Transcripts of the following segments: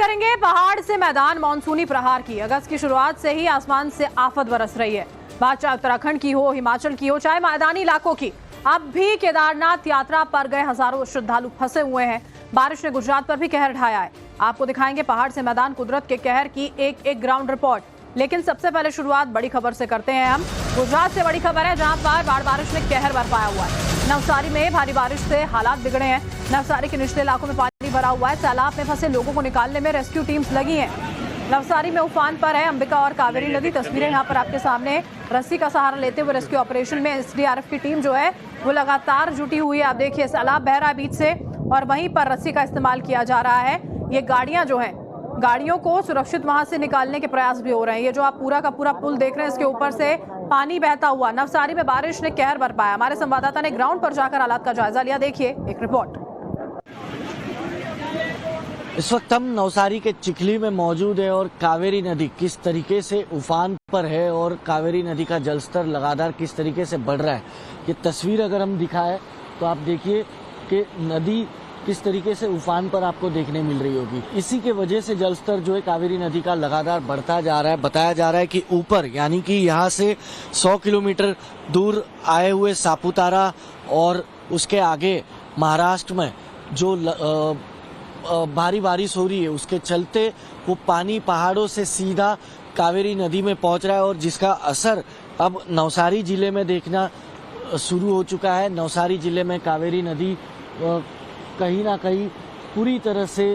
करेंगे पहाड़ से मैदान मानसूनी प्रहार की। अगस्त की शुरुआत से ही आसमान से आफत बरस रही है। बात चाहे उत्तराखंड की हो, हिमाचल की हो, चाहे मैदानी इलाकों की। अब भी केदारनाथ यात्रा पर गए हजारों श्रद्धालु फंसे हुए हैं। बारिश ने गुजरात पर भी कहर ढाया है। आपको दिखाएंगे पहाड़ से मैदान कुदरत के कहर की एक ग्राउंड रिपोर्ट। लेकिन सबसे पहले शुरुआत बड़ी खबर से करते हैं हम। गुजरात से बड़ी खबर है, जहां पर बाढ़ बारिश ने कहर बरपाया हुआ है। नवसारी में भारी बारिश से हालात बिगड़े हैं। नवसारी के निचले इलाकों में पानी भरा हुआ है। सैलाब में फंसे लोगों को निकालने में रेस्क्यू टीम्स लगी हैं। नवसारी में उफान पर है अंबिका और कावेरी नदी। तस्वीरें यहाँ पर आपके सामने। रस्सी का सहारा लेते हुए रेस्क्यू ऑपरेशन में एसडीआरएफ की टीम जो है वो लगातार जुटी हुई है। आप देखिए सैलाब बह रहा है बीच से और वहीं पर रस्सी का इस्तेमाल किया जा रहा है। ये गाड़ियां जो हैं, गाड़ियों को सुरक्षित वहां से निकालने के प्रयास भी हो रहे हैं। ये जो आप पूरा का पूरा पुल देख रहे हैं, इसके ऊपर से पानी बहता हुआ। नवसारी में बारिश ने कहर बरपाया। हमारे संवाददाता ने ग्राउंड पर जाकर हालात का जायजा लिया। देखिए एक रिपोर्ट। इस वक्त हम नवसारी के चिखली में मौजूद है और कावेरी नदी किस तरीके से उफान पर है और कावेरी नदी का जलस्तर लगातार किस तरीके से बढ़ रहा है। ये तस्वीर अगर हम दिखाएं तो आप देखिए कि नदी किस तरीके से उफान पर आपको देखने मिल रही होगी। इसी के वजह से जलस्तर जो है कावेरी नदी का लगातार बढ़ता जा रहा है। बताया जा रहा है कि ऊपर यानी कि यहाँ से 100 किलोमीटर दूर आए हुए सापुतारा और उसके आगे महाराष्ट्र में जो भारी बारिश हो रही है, उसके चलते वो पानी पहाड़ों से सीधा कावेरी नदी में पहुंच रहा है और जिसका असर अब नवसारी जिले में देखना शुरू हो चुका है। नवसारी जिले में कावेरी नदी कहीं ना कहीं पूरी तरह से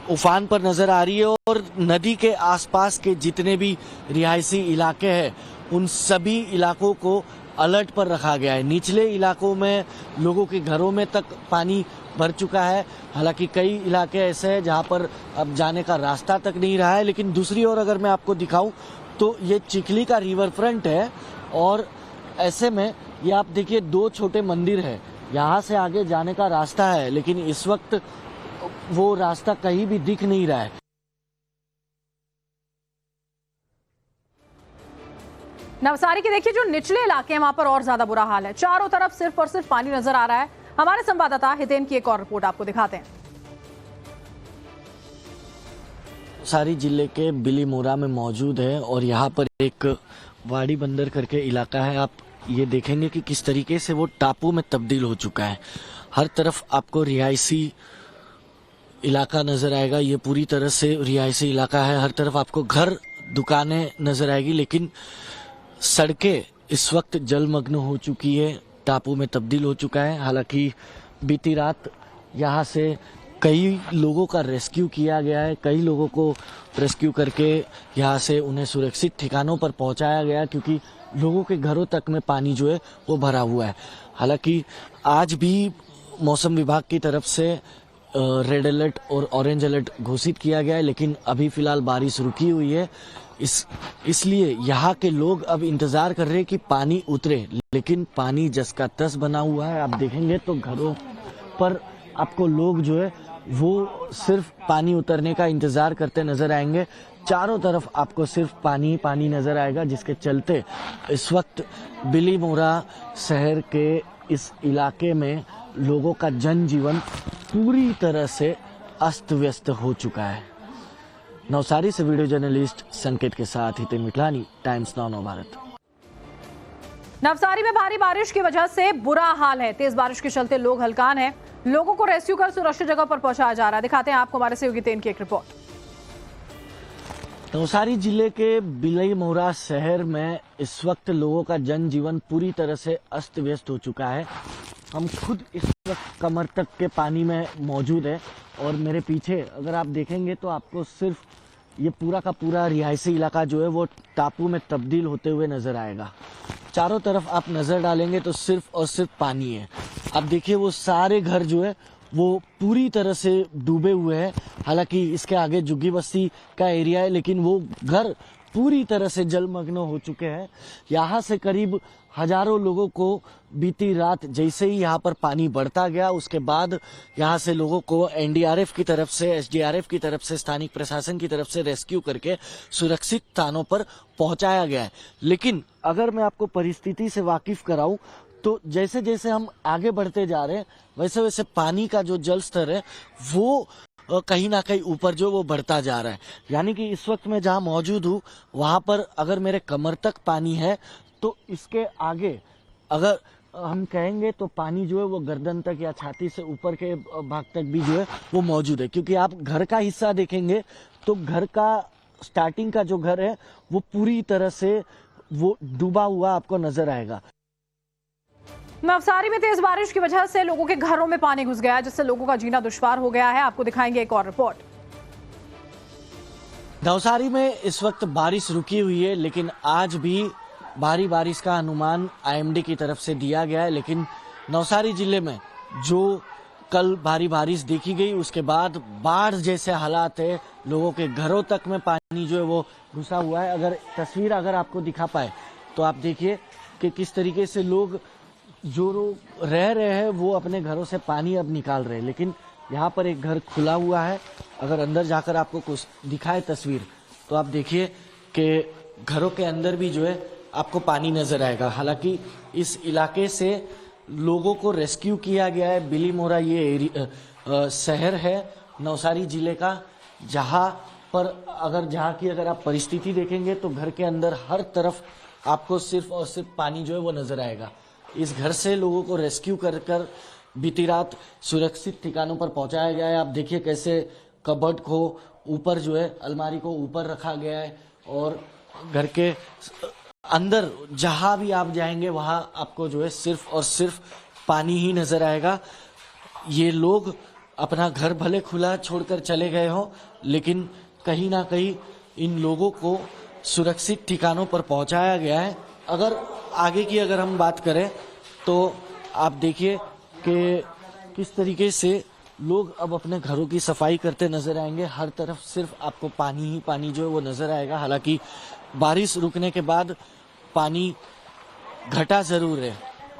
उफान पर नजर आ रही है और नदी के आसपास के जितने भी रिहायशी इलाके हैं उन सभी इलाकों को अलर्ट पर रखा गया है। निचले इलाकों में लोगों के घरों में तक पानी भर चुका है। हालांकि कई इलाके ऐसे हैं जहां पर अब जाने का रास्ता तक नहीं रहा है। लेकिन दूसरी ओर अगर मैं आपको दिखाऊं तो ये चिखली का रिवर फ्रंट है और ऐसे में ये आप देखिए 2 छोटे मंदिर है। यहाँ से आगे जाने का रास्ता है लेकिन इस वक्त वो रास्ता कहीं भी दिख नहीं रहा है। नवसारी के देखिए जो निचले इलाके हैं वहां पर और ज्यादा बुरा हाल है। चारों तरफ सिर्फ और सिर्फ पानी नजर आ रहा है। हमारे संवाददाता हितेन की एक और रिपोर्ट आपको दिखाते हैं। नवसारी जिले के बिलीमोरा में मौजूद है और यहाँ पर एक वाड़ी बंदर करके इलाका है। आप ये देखेंगे कि किस तरीके से वो टापू में तब्दील हो चुका है। हर तरफ आपको रिहायशी इलाका नजर आएगा। ये पूरी तरह से रिहायशी इलाका है। हर तरफ आपको घर दुकानें नजर आएगी लेकिन सड़कें इस वक्त जलमग्न हो चुकी है, टापू में तब्दील हो चुका है। हालांकि बीती रात यहाँ से कई लोगों का रेस्क्यू किया गया है। कई लोगों को रेस्क्यू करके यहाँ से उन्हें सुरक्षित ठिकानों पर पहुँचाया गया क्योंकि लोगों के घरों तक में पानी जो है वो भरा हुआ है। हालांकि आज भी मौसम विभाग की तरफ से रेड अलर्ट और ऑरेंज अलर्ट घोषित किया गया है लेकिन अभी फिलहाल बारिश रुकी हुई है। इसलिए यहाँ के लोग अब इंतजार कर रहे हैं कि पानी उतरे, लेकिन पानी जस का तस बना हुआ है। आप देखेंगे तो घरों पर आपको लोग जो है वो सिर्फ पानी उतरने का इंतजार करते नजर आएंगे। चारों तरफ आपको सिर्फ पानी पानी नजर आएगा जिसके चलते इस वक्त बिलीमोरा शहर के इस इलाके में लोगों का जनजीवन पूरी तरह से अस्त व्यस्त हो चुका है। नवसारी से वीडियो जर्नलिस्ट संकेत के साथ हितेन मिठलानी, टाइम्स नाउ नवभारत। नवसारी में भारी बारिश की वजह से बुरा हाल है। तेज बारिश के चलते लोग हलकान हैं। लोगों को रेस्क्यू कर सुरक्षित जगह पर पहुंचाया जा रहा है। दिखाते हैं आपको हमारे सहयोगी हितेन की एक रिपोर्ट। नवसारी जिले के बिलीमोरा शहर में इस वक्त लोगों का जनजीवन पूरी तरह से अस्त व्यस्त हो चुका है। हम खुद इस वक्त कमर तक के पानी में मौजूद है और मेरे पीछे अगर आप देखेंगे तो आपको सिर्फ ये पूरा का पूरा रिहायशी इलाका जो है वो टापू में तब्दील होते हुए नजर आएगा। चारों तरफ आप नजर डालेंगे तो सिर्फ और सिर्फ पानी है। आप देखिए वो सारे घर जो है वो पूरी तरह से डूबे हुए हैं। हालांकि इसके आगे जुग्गी बस्ती का एरिया है लेकिन वो घर पूरी तरह से जलमग्न हो चुके हैं। यहाँ से करीब हजारों लोगों को बीती रात जैसे ही यहाँ पर पानी बढ़ता गया उसके बाद यहाँ से लोगों को एनडीआरएफ की तरफ से, एसडीआरएफ की तरफ से, स्थानिक प्रशासन की तरफ से रेस्क्यू करके सुरक्षित स्थानों पर पहुंचाया गया है। लेकिन अगर मैं आपको परिस्थिति से वाकिफ कराऊं तो जैसे जैसे हम आगे बढ़ते जा रहे हैं वैसे वैसे पानी का जो जल स्तर है वो कहीं ना कहीं ऊपर जो वो बढ़ता जा रहा है। यानी कि इस वक्त मैं जहाँ मौजूद हूँ वहाँ पर अगर मेरे कमर तक पानी है तो इसके आगे अगर हम कहेंगे तो पानी जो है वो गर्दन तक या छाती से ऊपर के भाग तक भी जो है वो मौजूद है। क्योंकि आप घर का हिस्सा देखेंगे तो घर का स्टार्टिंग का जो घर है वो पूरी तरह से वो डूबा हुआ आपको नजर आएगा। नवसारी में तेज बारिश की वजह से लोगों के घरों में पानी घुस गया, जिससे लोगों का जीना दुश्वार हो गया है। आपको दिखाएंगे एक और रिपोर्ट। नवसारी में इस वक्त बारिश रुकी हुई है, लेकिन आज भी भारी बारिश का अनुमान आईएमडी की तरफ से दिया गया है। लेकिन नवसारी जिले में जो कल भारी बारिश देखी गई उसके बाद बाढ़ जैसे हालात है, लोगों के घरों तक में पानी जो है वो घुसा हुआ है। अगर तस्वीर आपको दिखा पाए तो आप देखिए कि किस तरीके से लोग जो लोग रह रहे हैं वो अपने घरों से पानी अब निकाल रहे हैं। लेकिन यहाँ पर एक घर खुला हुआ है, अगर अंदर जाकर आपको कुछ दिखाए तस्वीर तो आप देखिए कि घरों के अंदर भी जो है आपको पानी नजर आएगा। हालांकि इस इलाके से लोगों को रेस्क्यू किया गया है। बिलीमोरा ये शहर है नवसारी जिले का, जहां पर अगर आप परिस्थिति देखेंगे तो घर के अंदर हर तरफ आपको सिर्फ और सिर्फ पानी जो है वो नजर आएगा। इस घर से लोगों को रेस्क्यू कर बीती रात सुरक्षित ठिकानों पर पहुंचाया गया है। आप देखिए कैसे कबर्ड को ऊपर जो है अलमारी को ऊपर रखा गया है और घर के अंदर जहां भी आप जाएंगे वहां आपको जो है सिर्फ और सिर्फ पानी ही नजर आएगा। ये लोग अपना घर भले खुला छोड़कर चले गए हों, लेकिन कहीं ना कहीं इन लोगों को सुरक्षित ठिकानों पर पहुंचाया गया है। अगर आगे की हम बात करें तो आप देखिए कि किस तरीके से लोग अब अपने घरों की सफाई करते नजर आएंगे। हर तरफ सिर्फ आपको पानी ही पानी जो है वो नजर आएगा। हालांकि बारिश रुकने के बाद पानी घटा जरूर है,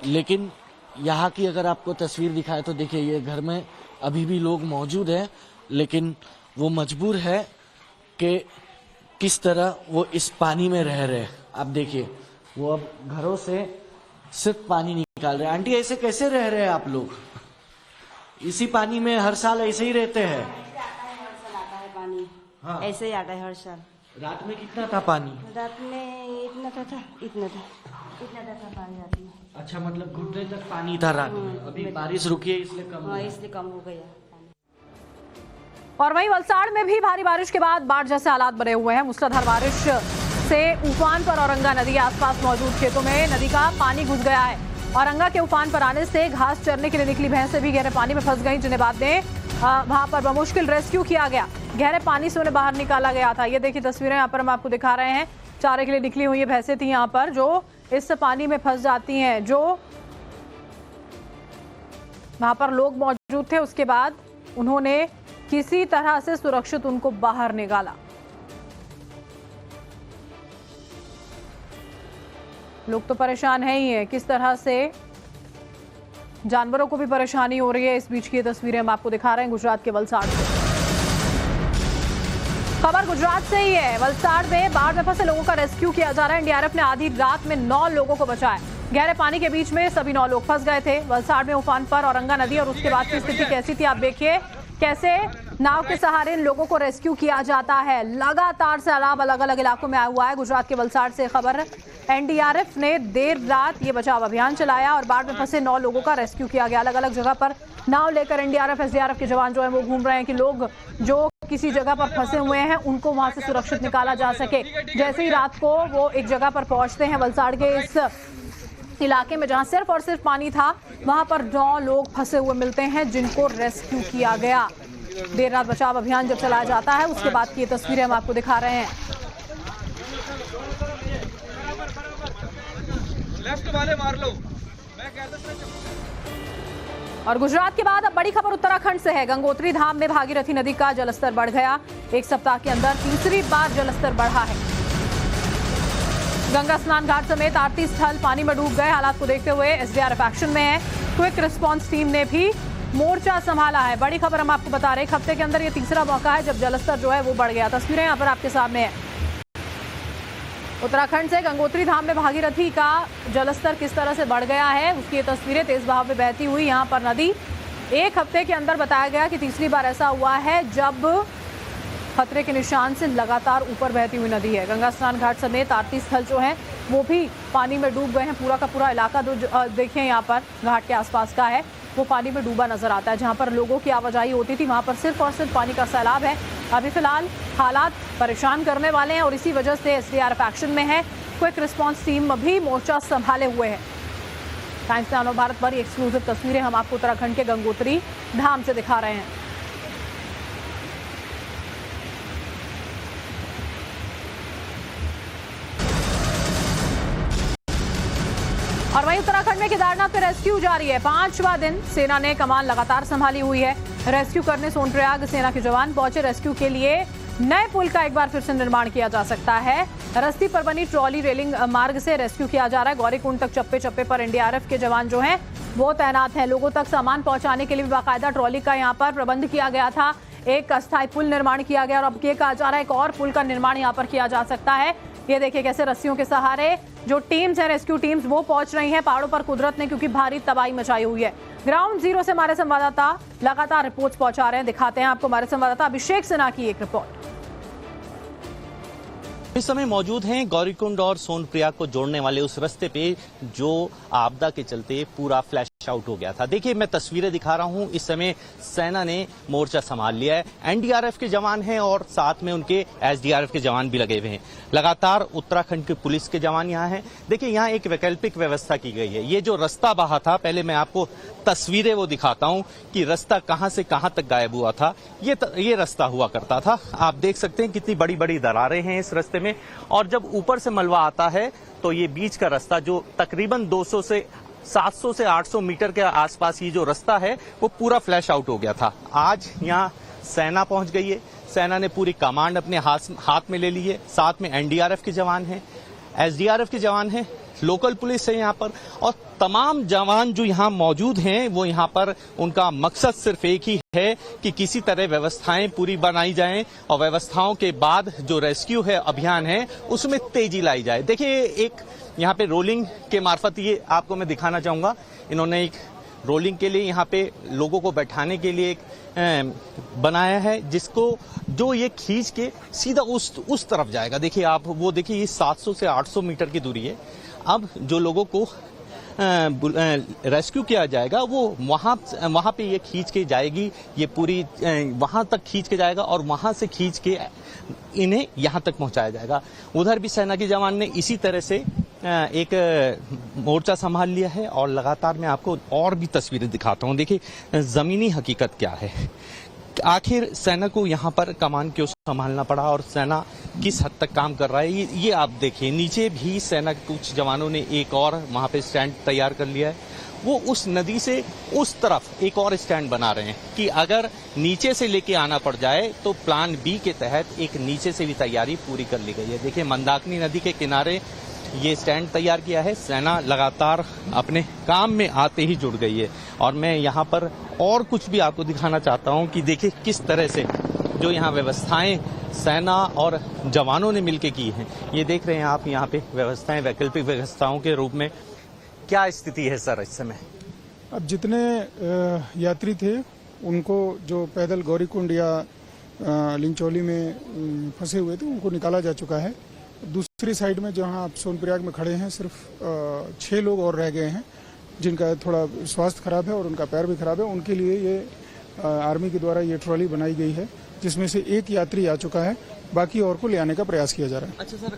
लेकिन यहाँ की अगर आपको तस्वीर दिखाए तो देखिए ये घर में अभी भी लोग मौजूद हैं, लेकिन वो मजबूर है कि किस तरह वो इस पानी में रह रहे हैं। आप देखिए वो अब घरों से सिर्फ पानी निकाल रहे हैं। आंटी ऐसे कैसे रह रहे हैं आप लोग? इसी पानी में हर साल ऐसे ही रहते हैं? आता है पानी। हाँ। ऐसे ही आता है हर साल। रात में कितना था पानी? रात में इतना था इतना था पानी रात में। अच्छा, मतलब घुटने तक पानी था रात में। अभी बारिश रुकी है इसलिए कम हुआ। इसलिए कम हो गया। और वहीं वलसाड़ में भी भारी बारिश के बाद बाढ़ जैसे हालात बने हुए हैं। मूसलाधार बारिश से उफान पर औरंगा नदी के आसपास मौजूद खेतों में नदी का पानी घुस गया है। औरंगा के उफान पर आने से घास चरने के लिए निकली भैंसें भी गहरे पानी में फंस गईं, जिन्हें बाद में वहां पर बमुश्किल रेस्क्यू किया गया। गहरे पानी से उन्हें बाहर निकाला गया था। ये देखिए तस्वीरें यहाँ पर हम आपको दिखा रहे हैं। चारे के लिए निकली हुई ये भैंसें थी यहाँ पर, जो इस पानी में फंस जाती हैं। जो वहां पर लोग मौजूद थे, उसके बाद उन्होंने किसी तरह से सुरक्षित उनको बाहर निकाला। लोग तो परेशान है ही है, किस तरह से जानवरों को भी परेशानी हो रही है। इस बीच की तस्वीरें हम आपको दिखा रहे हैं गुजरात के वलसाड़ से। खबर गुजरात से ही है। वलसाड़ में बाढ़ में फंसे लोगों का रेस्क्यू किया जा रहा है। एनडीआरएफ ने आधी रात में 9 लोगों को बचाया। गहरे पानी के बीच में सभी 9 लोग फंस गए थे। वलसाड़ में उफान पर औरंगा नदी और उसके बाद की स्थिति कैसी थी आप देखिए, कैसे नाव के सहारे इन लोगों को रेस्क्यू किया जाता है। लगातार सैलाब अलग अलग इलाकों में आया हुआ है। गुजरात के वलसाड़ से खबर। एनडीआरएफ ने देर रात ये बचाव अभियान चलाया और बाढ़ में फंसे 9 लोगों का रेस्क्यू किया गया। अलग अलग जगह पर नाव लेकर एनडीआरएफ एसडीआरएफ के जवान जो है वो घूम रहे हैं कि लोग जो किसी जगह पर फंसे हुए हैं उनको वहां से सुरक्षित निकाला जा सके। जैसे ही रात को वो एक जगह पर पहुंचते हैं वलसाड़ के इस इलाके में जहां सिर्फ और सिर्फ पानी था, वहां पर 9 लोग फंसे हुए मिलते हैं जिनको रेस्क्यू किया गया। देर रात बचाव अभियान जब चलाया जाता है उसके बाद की ये तस्वीरें हम आपको दिखा रहे हैं। लेफ्ट वाले मार लो। और गुजरात के बाद अब बड़ी खबर उत्तराखंड से है। गंगोत्री धाम में भागीरथी नदी का जलस्तर बढ़ गया। एक सप्ताह के अंदर तीसरी बार जलस्तर बढ़ा है। गंगा स्नान घाट समेत आरती स्थल पानी में डूब गए। हालात को देखते हुए एसडीआरएफ एक्शन में है। क्विक रिस्पांस टीम ने भी मोर्चा संभाला है। बड़ी खबर हम आपको बता रहे हैं, हफ्ते के अंदर ये तीसरा मौका है जब जलस्तर जो है वो बढ़ गया। तस्वीरें यहाँ पर आपके सामने है। उत्तराखंड से गंगोत्री धाम में भागीरथी का जलस्तर किस तरह से बढ़ गया है उसकी ये तस्वीरें। तेज बहाव में बहती हुई यहाँ पर नदी एक हफ्ते के अंदर बताया गया कि तीसरी बार ऐसा हुआ है जब खतरे के निशान से लगातार ऊपर बहती हुई नदी है। गंगा स्नान घाट समेत आरती स्थल जो है वो भी पानी में डूब गए हैं। पूरा का पूरा इलाका देखिए यहाँ पर घाट के आसपास का है वो पानी में डूबा नजर आता है। जहाँ पर लोगों की आवाजाही होती थी वहाँ पर सिर्फ और सिर्फ पानी का सैलाब है। अभी फिलहाल हालात परेशान करने वाले हैं और इसी वजह से एसडीआरएफ एक्शन में है। क्विक रिस्पांस टीम भी मोर्चा संभाले हुए है। टाइम्स नाउ भारत पर एक्सक्लूसिव तस्वीरें हम आपको उत्तराखंड के गंगोत्री धाम से दिखा रहे हैं। और वहीं उत्तराखंड में केदारनाथ पे रेस्क्यू जारी है। 5वां दिन सेना ने कमान लगातार संभाली हुई है। रेस्क्यू करने सोनप्रयाग सेना के जवान पहुंचे। रेस्क्यू के लिए नए पुल का एक बार फिर से निर्माण किया जा सकता है। रस्सी पर बनी ट्रॉली रेलिंग मार्ग से रेस्क्यू किया जा रहा है। गौरीकुंड तक चप्पे चप्पे पर एनडीआरएफ के जवान जो हैं वो तैनात हैं। लोगों तक सामान पहुंचाने के लिए भी बाकायदा ट्रॉली का यहाँ पर प्रबंध किया गया था। एक अस्थायी पुल निर्माण किया गया और अब ये कहा जा रहा है एक और पुल का निर्माण यहाँ पर किया जा सकता है। ये देखिए कैसे रस्सियों के सहारे जो टीम्स है रेस्क्यू टीम्स वो पहुंच रही हैं पहाड़ों पर। कुदरत ने क्योंकि भारी तबाही मचाई हुई है। ग्राउंड जीरो से हमारे संवाददाता लगातार रिपोर्ट्स पहुंचा रहे हैं। दिखाते हैं आपको हमारे संवाददाता अभिषेक सिन्हा की एक रिपोर्ट। इस समय मौजूद हैं गौरीकुंड और सोनप्रयाग को जोड़ने वाले उस रास्ते पे जो आपदा के चलते पूरा फ्लैश आउट हो गया था। देखिए मैं तस्वीरें दिखा रहा हूं। इस समय सेना ने मोर्चा संभाल लिया है। एनडीआरएफ के जवान हैं और साथ में उनके एसडीआरएफ के जवान भी लगे हुए हैं। लगातार उत्तराखंड के पुलिस के जवान यहाँ हैं। देखिए यहाँ एक वैकल्पिक व्यवस्था की गई है। ये जो रास्ता बहा था, पहले मैं आपको तस्वीरें वो दिखाता हूँ कि रास्ता कहाँ से कहाँ तक गायब हुआ था। ये रास्ता हुआ करता था। आप देख सकते हैं कितनी बड़ी बड़ी दरारें हैं इस रास्ते में। और जब ऊपर से मलबा आता है तो ये बीच का रास्ता जो तकरीबन 200 से 700 से 800 मीटर के आसपास ये जो रास्ता है वो पूरा फ्लैश आउट हो गया था। आज यहाँ सेना पहुंच गई है। सेना ने पूरी कमांड अपने हाथ में ले ली है। साथ में एनडीआरएफ के जवान हैं, एसडीआरएफ के जवान हैं, लोकल पुलिस है यहाँ पर और तमाम जवान जो यहाँ मौजूद हैं वो यहाँ पर उनका मकसद सिर्फ एक ही है कि किसी तरह व्यवस्थाएं पूरी बनाई जाएं और व्यवस्थाओं के बाद जो रेस्क्यू है अभियान है उसमें तेजी लाई जाए। देखिए एक यहाँ पे रोलिंग के मार्फत ये आपको मैं दिखाना चाहूंगा। इन्होंने एक रोलिंग के लिए यहाँ पे लोगों को बैठाने के लिए एक बनाया है जिसको जो ये खींच के सीधा उस तरफ जाएगा। देखिए आप वो देखिए ये 700 से 800 मीटर की दूरी है। अब जो लोगों को रेस्क्यू किया जाएगा वो वहां पे ये खींच के जाएगी। ये पूरी वहां तक खींच के जाएगा और वहां से खींच के इन्हें यहां तक पहुंचाया जाएगा। उधर भी सेना के जवान ने इसी तरह से एक मोर्चा संभाल लिया है और लगातार मैं आपको और भी तस्वीरें दिखाता हूं। देखिए जमीनी हकीकत क्या है। आखिर सेना को यहाँ पर कमान क्यों संभालना पड़ा और सेना किस हद तक काम कर रहा है ये आप देखिए। नीचे भी सेना के कुछ जवानों ने एक और वहाँ पे स्टैंड तैयार कर लिया है। वो उस नदी से उस तरफ एक और स्टैंड बना रहे हैं कि अगर नीचे से लेके आना पड़ जाए तो प्लान बी के तहत एक नीचे से भी तैयारी पूरी कर ली गई है। देखिए मंदाकिनी नदी के किनारे ये स्टैंड तैयार किया है। सेना लगातार अपने काम में आते ही जुड़ गई है और मैं यहाँ पर और कुछ भी आपको दिखाना चाहता हूँ कि देखिए किस तरह से जो यहाँ व्यवस्थाएं सेना और जवानों ने मिलकर की हैं। ये देख रहे हैं आप यहाँ पे व्यवस्थाएं वैकल्पिक व्यवस्थाओं के रूप में। क्या स्थिति है सर इस समय? अब जितने यात्री थे उनको जो पैदल गौरीकुंड या लिंचौली में फंसे हुए थे उनको निकाला जा चुका है। दूसरी साइड में जहां आप सोनप्रयाग में खड़े हैं सिर्फ 6 लोग और रह गए हैं जिनका थोड़ा स्वास्थ्य खराब है और उनका पैर भी खराब है। उनके लिए ये आर्मी के द्वारा ये ट्रॉली बनाई गई है जिसमें से एक यात्री आ चुका है। बाकी और को ले आने का प्रयास किया जा रहा है। अच्छा सर